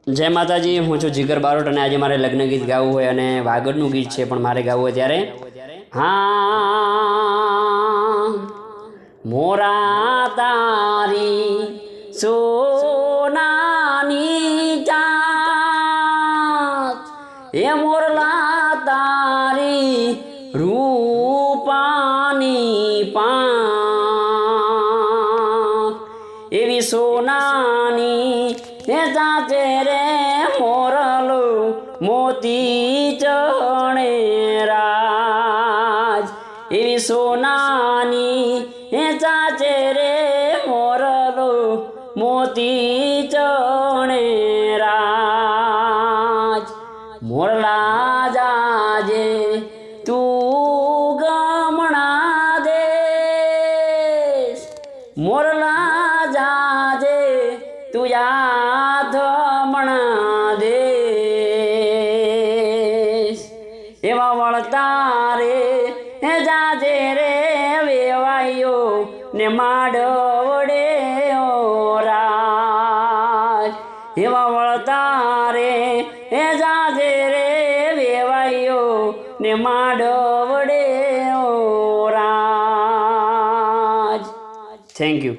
जय माताजी, हूँ छूँ जिगर बारोट और आज मारे लग्न गीत गावुं होय अने वागड़नुं गीत छे पण मारे गावुं होय त्यारे हाँ मोरा तारी सोनानी चाँद ए मोरला तारी रूपानी पाँख एवी सोनानी हे चाचे रे मोरलो मोती चढ़े राज एवी सोनानी हे चाचे रे मोरलो मोती चढ़े राज मोरला जाजे तू गमना देश मोरला जाजे तू याद मना देश एवा वळता रे हे जाजे रे वेवायो ने माडवडे ओ राज एवा वळता रे हे जाजे रे वेवायो ने माडवडे ओ राज। Thank you.